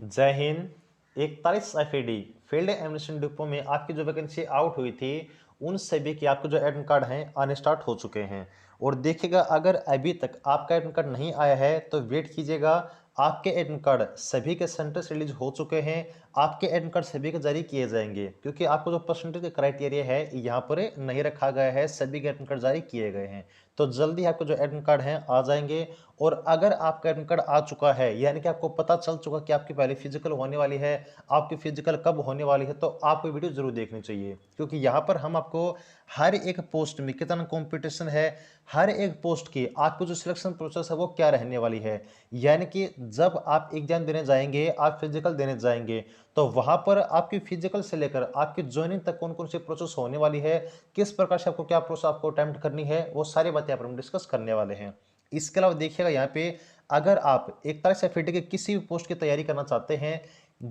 जय Hind. 41 FAD field ammunition depot में आपकी जो वैकेंसी आउट हुई थी, उन सभी के आपके जो एडमिट कार्ड हैं आने स्टार्ट हो चुके हैं। और देखिएगा, अगर अभी तक आपका एडमिट कार्ड नहीं आया है तो वेट कीजिएगा। आपके एडमिट कार्ड सभी के सेंटर से रिलीज हो चुके हैं। आपके एडमिट कार्ड सभी के जारी किए जाएंगे, क्योंकि आपको जो परसेंटेज का क्राइटेरिया है यहाँ पर नहीं रखा गया है। सभी के एडमिट कार्ड जारी किए गए हैं, तो जल्दी आपके जो एडमिट कार्ड हैं आ जाएंगे। और अगर आपका एडमिट कार्ड आ चुका है, यानी कि आपको पता चल चुका कि आपकी पहले फिजिकल होने वाली है, आपकी फिजिकल कब होने वाली है, तो आपको वीडियो जरूर देखनी चाहिए। क्योंकि यहाँ पर हम आपको हर एक पोस्ट में कितना कंपटीशन है, हर एक पोस्ट की आपको जो सिलेक्शन प्रोसेस है वो क्या रहने वाली है। यानी कि जब आप एग्जाम देने जाएंगे, आप फिजिकल देने जाएंगे, तो वहां पर आपकी फिजिकल से लेकर आपकी ज्वाइनिंग तक कौन कौन सी प्रोसेस होने वाली है, किस प्रकार से आपको क्या प्रोसेस आपको अटेम्प्ट करनी है, वो सारी बातें यहाँ पर हम डिस्कस करने वाले हैं। इसके अलावा देखिएगा यहाँ पे, अगर आप एक तरह से FAT के किसी भी पोस्ट की तैयारी करना चाहते हैं,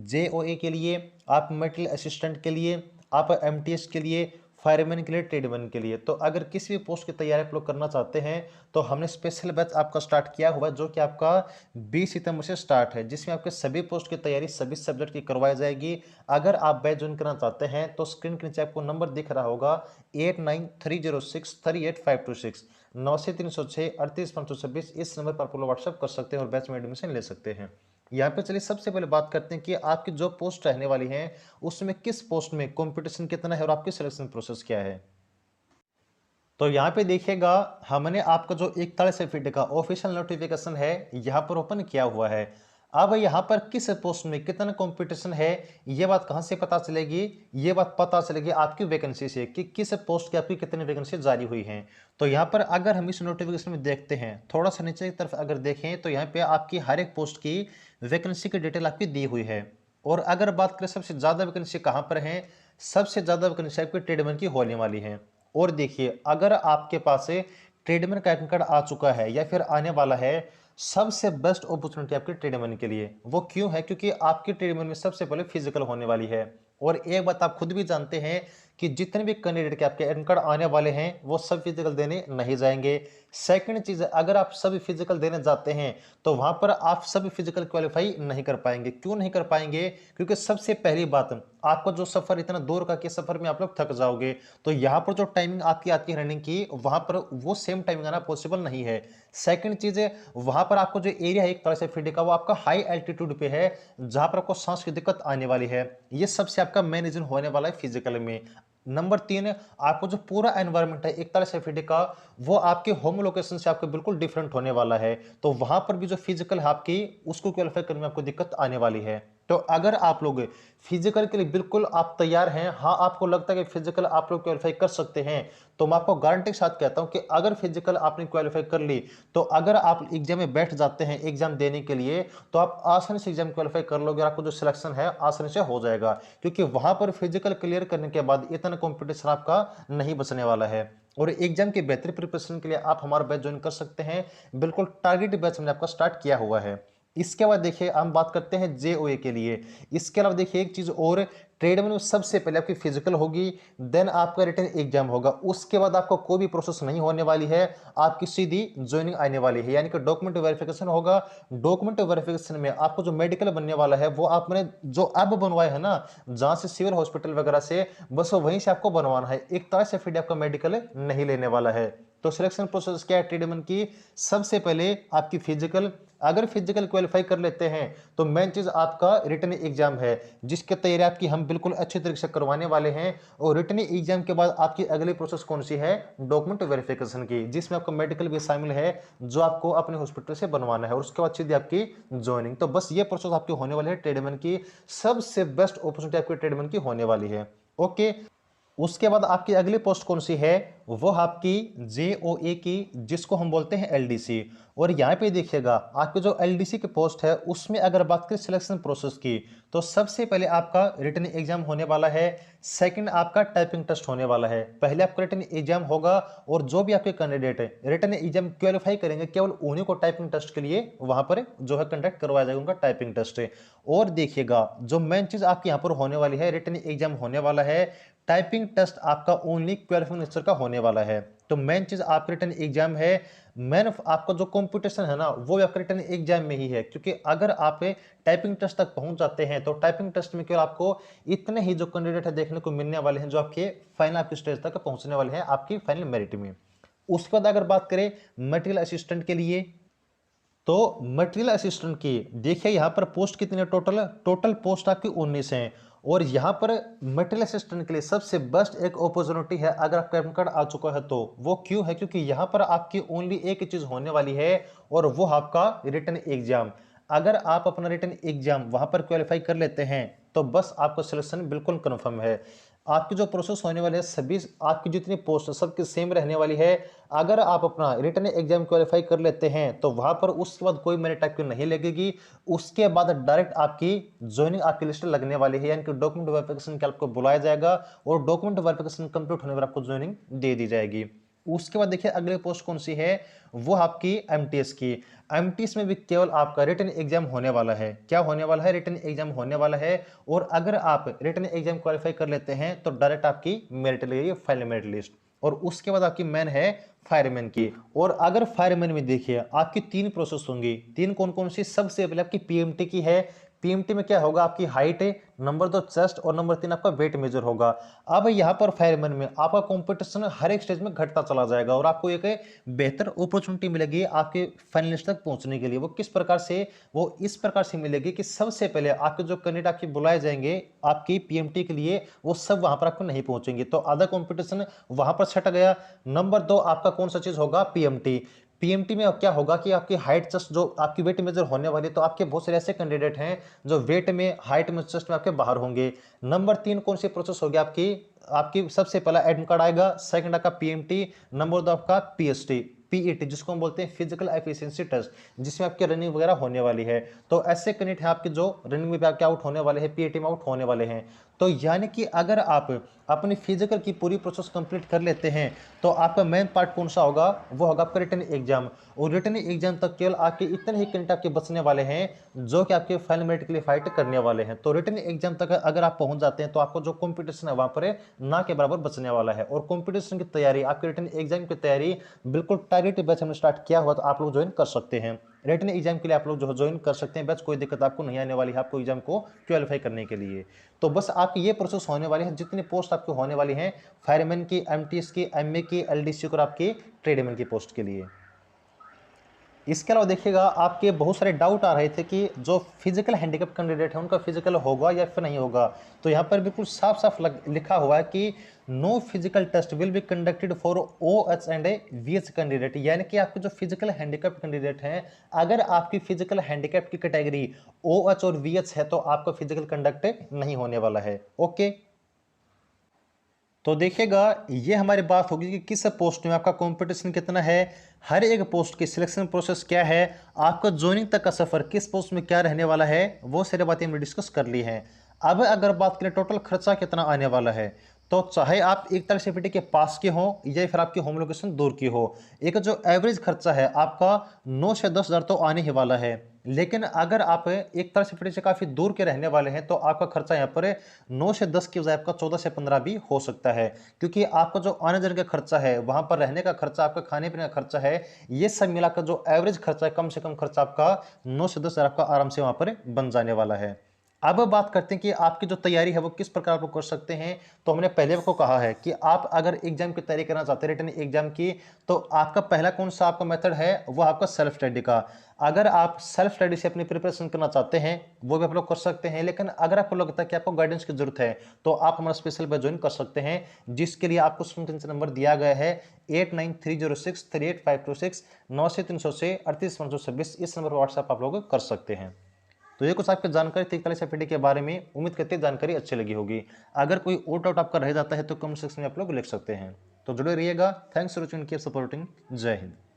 JOA के लिए, आप मेडिकल असिस्टेंट के लिए, आप MTS के लिए, फायरमैन के लिए, ट्रेडमैन के लिए, तो अगर किसी भी पोस्ट की तैयारी आप लोग करना चाहते हैं तो हमने स्पेशल बैच आपका स्टार्ट किया हुआ है, जो कि आपका 20 सितंबर से स्टार्ट है, जिसमें आपके सभी पोस्ट की तैयारी सभी सब्जेक्ट की करवाई जाएगी। अगर आप बैच ज्वाइन करना चाहते हैं तो स्क्रीन के नीचे आपको नंबर दिख रहा होगा 8930638526, 9306 38 526। इस नंबर पर आप लोग व्हाट्सएप कर सकते हैं और बैच में एडमिशन ले सकते हैं। यहाँ पे चलिए सबसे पहले बात करते हैं कि आपकी जो पोस्ट रहने वाली है उसमें किस पोस्ट में कंपटीशन कितना है और आपकी सिलेक्शन प्रोसेस क्या है। तो यहाँ पे देखिएगा, हमने आपका जो 41 का ऑफिशियल नोटिफिकेशन है यहाँ पर ओपन किया हुआ है। अब यहाँ पर किस पोस्ट में कितना कंपटीशन है, ये बात कहाँ से पता चलेगी? ये बात पता चलेगी आपकी वैकेंसी से कि किस पोस्ट की आपकी कितनी वैकेंसी जारी हुई है। तो यहाँ पर अगर हम इस नोटिफिकेशन में देखते हैं, थोड़ा सा नीचे की तरफ अगर देखें, तो यहाँ पे आपकी हर एक पोस्ट की वैकेंसी की डिटेल आपकी दी हुई है। और अगर बात करें सबसे ज्यादा वैकेंसी कहाँ पर है, सबसे ज्यादा वैकेंसी आपकी ट्रेडमैन की होने वाली है। और देखिए, अगर आपके पास से ट्रेडमैन का एडमिट कार्ड आ चुका है या फिर आने वाला है, सबसे बेस्ट अपॉर्चुनिटी आपके ट्रेडमैन के लिए। वो क्यों है? क्योंकि आपकी ट्रेडमैन में सबसे पहले फिजिकल होने वाली है। और एक बात आप खुद भी जानते हैं कि जितने भी कैंडिडेट के आपके एडमिट कार्ड आने वाले हैं वो सब फिजिकल देने नहीं जाएंगे। सेकंड चीज है, अगर आप सब फिजिकल देने जाते हैं तो वहां पर आप सब फिजिकल क्वालिफाई नहीं कर पाएंगे। क्यों नहीं कर पाएंगे? क्योंकि सबसे पहली बात, आपका जो सफर इतना दूर का, कि सफर में आप लोग थक जाओगे। तो यहाँ पर जो टाइमिंग आपकी आती है रनिंग की, वहां पर वो सेम टाइमिंग आना पॉसिबल नहीं है। सेकंड चीज है, वहां पर आपको जो एरिया है एक तरह से फील्ड का, वो आपका हाई एल्टीट्यूड पे है, जहां पर आपको सांस की दिक्कत आने वाली है। ये सबसे आपका मेन रीजन होने वाला है फिजिकल में। नंबर 3, आपको जो पूरा एनवायरनमेंट है 41 का, वो आपके होम लोकेशन से आपको बिल्कुल डिफरेंट होने वाला है। तो वहां पर भी जो फिजिकल है आपकी, उसको क्वालिफाई करने में आपको दिक्कत आने वाली है। तो अगर आप लोग फिजिकल के लिए बिल्कुल आप तैयार हैं, हाँ आपको लगता है कि फिजिकल आप लोग क्वालिफाई कर सकते हैं, तो मैं आपको गारंटी के साथ कहता हूं कि अगर फिजिकल आपने क्वालिफाई कर ली, तो अगर आप एग्जाम में बैठ जाते हैं एग्जाम देने के लिए, तो आप आसानी से एग्जाम क्वालिफाई कर लोगे। आपको जो सिलेक्शन है आसानी से हो जाएगा, क्योंकि वहां पर फिजिकल क्लियर करने के बाद इतना कंपटीशन आपका नहीं बचने वाला है। और एग्जाम की बेहतर प्रिपरेशन के लिए आप हमारा बैच ज्वाइन कर सकते हैं। बिल्कुल टारगेट बैच हमने आपका स्टार्ट किया हुआ है। इसके बाद देखिए, हम बात करते हैं JOA के लिए। इसके अलावा देखिए एक चीज और, ट्रेडमैन में सबसे पहले आपकी फिजिकल होगी, देन आपका रिटन एग्जाम होगा, उसके बाद आपको कोई भी प्रोसेस नहीं होने वाली है, आपकी सीधी ज्वाइनिंग आने वाली है। यानी कि डॉक्यूमेंट वेरिफिकेशन होगा। डॉक्यूमेंट वेरिफिकेशन में आपको जो मेडिकल बनने वाला है, वो आपने जो अब बनवाया है ना, जहां से सिविल हॉस्पिटल वगैरह से, बस वहीं से आपको बनवाना है। एक तरह से फिर आपका मेडिकल नहीं लेने वाला है। तो सिलेक्शन प्रोसेस क्या है ट्रेडमैन की? सबसे पहले आपकी फिजिकल, अगर फिजिकल क्वालिफाई कर लेते हैं तो मेन चीज आपका रिटन एग्जाम है, जिसके तैयारी आपकी हम बिल्कुल अच्छी तरीके से करवाने वाले हैं। और रिटन एग्जाम के बाद आपकी अगली प्रोसेस कौन सी है? डॉक्यूमेंट वेरिफिकेशन की, जिसमें आपका मेडिकल भी शामिल है, जो आपको अपने हॉस्पिटल से बनवाना है। और उसके बाद सीधी आपकी ज्वाइनिंग। तो बस ये प्रोसेस आपकी होने वाली है ट्रेडमैन की। सबसे बेस्ट अपॉर्चुनिटी आपकी ट्रेडमैन की होने वाली है। ओके। उसके बाद आपकी अगली पोस्ट कौन सी है? वो आपकी JOA की, जिसको हम बोलते हैं LDC। और यहाँ पे देखिएगा, आपकी जो LDC की पोस्ट है उसमें अगर बात करें सिलेक्शन प्रोसेस की, तो सबसे पहले आपका रिटन एग्जाम होने वाला है। सेकंड आपका टाइपिंग टेस्ट होने वाला है। पहले आपका रिटन एग्जाम होगा, और जो भी आपके कैंडिडेट है रिटन एग्जाम क्वालिफाई करेंगे, केवल उन्हीं को टाइपिंग टेस्ट के लिए वहां पर जो है कंडक्ट करवाया जाएगा, उनका टाइपिंग टेस्ट है। और देखिएगा, जो मेन चीज आपकी यहाँ पर होने वाली है, रिटन एग्जाम होने वाला है, टाइपिंग टेस्ट आपका ओनली क्वालिफाइंग नेचर का होने वाला है। तो मेन चीज आपका रिटन एग्जाम है, मेन आपका जो कंपटीशन है ना वो आपका रिटन एग्जाम में ही है, क्योंकि अगर आप टाइपिंग टेस्ट तक पहुंच जाते हैं तो टाइपिंग टेस्ट में केवल आपको इतने ही जो कैंडिडेट है देखने को मिलने वाले हैं जो आपके फाइनल आपकी स्टेज तक पहुंचने वाले हैं आपकी फाइनल मेरिट में। उसके बाद अगर बात करें मटेरियल असिस्टेंट के लिए, तो मटेरियल असिस्टेंट की देखिए यहाँ पर पोस्ट कितने टोटल पोस्ट आपकी 19 हैं। और यहाँ पर मटेरियल असिस्टेंट के लिए सबसे बेस्ट एक अपॉर्चुनिटी है अगर आपका एडमिट कार्ड आ चुका है तो। वो क्यों है? क्योंकि यहाँ पर आपकी ओनली एक चीज होने वाली है और वो आपका रिटन एग्जाम। अगर आप अपना रिटन एग्जाम वहां पर क्वालिफाई कर लेते हैं तो बस आपका सिलेक्शन बिल्कुल कंफर्म है। आपकी जो प्रोसेस होने वाले हैं सभी आपकी जितनी पोस्ट सबकी सेम रहने वाली है। अगर आप अपना रिटन एग्जाम क्वालिफाई कर लेते हैं तो वहां पर उसके बाद कोई मेरिट आपकी नहीं लगेगी। उसके बाद डायरेक्ट आपकी ज्वाइनिंग आपकी लिस्ट लगने वाली है, यानी कि डॉक्यूमेंट वेरिफिकेशन के आपको बुलाया जाएगा और डॉक्यूमेंट वेरिफिकेशन कंप्लीट होने पर आपको ज्वाइनिंग दे दी जाएगी। उसके बाद देखिए अगली पोस्ट कौन सी है, वो आपकी एमटीएस की। एमटीएस में भी केवल आपका रिटन एग्जाम होने वाला है। क्या होने वाला है? रिटन एग्जाम होने वाला है। और अगर आप रिटन एग्जाम क्वालिफाई कर लेते हैं तो डायरेक्ट आपकी मेरिट लगेगी, फाइनल मेरिट लिस्ट। और उसके बाद आपकी मेन है फायरमैन की। और अगर फायरमैन में देखिए आपकी 3 प्रोसेस होंगी। 3 कौन कौन सी? सबसे पहले आपकी पीएमटी की है। पीएमटी में क्या होगा? आपकी हाइट, नंबर 2 चेस्ट और नंबर 3 आपका वेट मेजर होगा। अब यहाँ पर फायरमैन में आपका कंपटीशन हर एक स्टेज में घटता चला जाएगा और आपको एक बेहतर अपॉर्चुनिटी मिलेगी आपके फाइनलिस्ट तक पहुंचने के लिए। वो किस प्रकार से? वो इस प्रकार से मिलेगी कि सबसे पहले आपके जो कैंडिडेट आपके बुलाए जाएंगे आपकी पीएमटी के लिए वो सब वहां पर आपको नहीं पहुंचेंगे, तो आधा कंपटीशन वहां पर छट गया। नंबर 2 आपका कौन सा चीज होगा? पीएमटी। पीएमटी में क्या होगा कि आपकी हाइट चेस्ट जो आपकी वेट मेजर होने वाली है, तो आपके बहुत सारे ऐसे कैंडिडेट हैं जो वेट में, हाइट में, चेस्ट में आपके बाहर होंगे। नंबर 3 कौन सी प्रोसेस होगी आपकी? आपकी सबसे पहला एडमिट कार्ड आएगा, सेकंड आपका पीएमटी, नंबर 2 आपका पीएसटी, पीईटी जिसको हम बोलते हैं फिजिकल एफिशिएंसी टेस्ट, जिसमें आपकी रनिंग वगैरह होने वाली है। तो ऐसे कैंडिडेट हैं आपके जो रनिंग में भी आपके आउट होने वाले हैं, पीईटी में आउट होने वाले हैं। तो यानी कि अगर आप अपनी फिजिकल की पूरी प्रोसेस कंप्लीट कर लेते हैं तो आपका मेन पार्ट कौन सा होगा? वो होगा आपका रिटन एग्जाम। और रिटन एग्जाम तक केवल आपके इतने ही कैंडिडेट आपके बचने वाले हैं जो कि आपके फाइनल मेरिट के लिए फाइट करने वाले हैं। तो रिटन एग्जाम तक अगर आप पहुंच जाते हैं तो आपको जो कंपटीशन है वहां पर ना के बराबर बचने वाला है। और कंपटीशन की तैयारी, आपके रिटन एग्जाम की तैयारी बिल्कुल टारगेट बैच हमने स्टार्ट किया हुआ, तो आप लोग ज्वाइन कर सकते हैं। रिटन एग्जाम के लिए आप लोग जो ज्वाइन कर सकते हैं बैच, कोई दिक्कत आपको नहीं आने वाली है आपको एग्जाम को क्वालिफाई करने के लिए। तो बस आपकी ये प्रोसेस होने वाली है, जितनी पोस्ट आपकी होने वाली हैं फायरमैन की, एमटीएस की, एमए की, एलडीसी और आपकी ट्रेडमैन की पोस्ट के लिए। इसके अलावा देखिएगा आपके बहुत सारे डाउट आ रहे थे कि जो फिजिकल हैंडीकैप कैंडिडेट है उनका फिजिकल होगा या फिर नहीं होगा। तो यहाँ पर बिल्कुल साफ साफ लिखा हुआ है कि no physical test will be conducted for OH and VH candidate, यानी कि आपके जो फिजिकल हैंडीकैप कैंडिडेट हैं, अगर आपकी फिजिकल हैंडीकैप की कैटेगरी ओएच और वीएच है तो आपका फिजिकल कंडक्ट नहीं होने वाला है। ओके, तो देखिएगा ये हमारी बात होगी कि किस पोस्ट में आपका कंपटीशन कितना है, हर एक पोस्ट की सिलेक्शन प्रोसेस क्या है, आपका ज्वाइनिंग तक का सफर किस पोस्ट में क्या रहने वाला है, वो सारी बातें हमने डिस्कस कर ली हैं। अब अगर बात करें टोटल खर्चा कितना आने वाला है, तो चाहे आप एक तरह से के पास के हो या फिर आपकी होम लोकेशन दूर की हो, एक जो एवरेज खर्चा है आपका 9 से 10 हज़ार तो आने ही वाला है। लेकिन अगर आप एक तरह से काफी दूर के रहने वाले हैं तो आपका खर्चा यहाँ पर 9 से 10 की बजाय आपका 14 से 15 भी हो सकता है, क्योंकि आपका जो आने जाने का खर्चा है, वहां पर रहने का खर्चा, आपका खाने पीने का खर्चा है, ये सब मिलाकर जो एवरेज खर्चा है कम से कम खर्चा आपका 9 से 10 हज़ार आपका आराम से वहां पर बन जाने वाला है। अब बात करते हैं कि आपकी जो तैयारी है वो किस प्रकार आप कर सकते हैं। तो हमने पहले आपको कहा है कि आप अगर एग्जाम की तैयारी करना चाहते हैं रिटन एग्जाम की, तो आपका पहला कौन सा आपका मेथड है, वो आपका सेल्फ स्टडी का। अगर आप सेल्फ स्टडी से अपनी प्रिपरेशन करना चाहते हैं वो भी आप लोग कर सकते हैं, लेकिन अगर आपको लगता है कि आपको गाइडेंस की जरूरत है तो आप हमारा स्पेशल बैच ज्वाइन कर सकते हैं, जिसके लिए आपको स्क्रीन नंबर दिया गया है 8930638526 9 से 300 से 3826, इस नंबर पर व्हाट्सएप आप लोग कर सकते हैं। तो ये कुछ आपकी जानकारी थी कल एफडी के बारे में, उम्मीद करते हैं जानकारी अच्छी लगी होगी। अगर कोई और डाउट आपका रह जाता है तो कमेंट सेक्शन में आप लोग लिख सकते हैं। तो जुड़े रहिएगा। Thanks for watching, keep supporting. जय हिंद।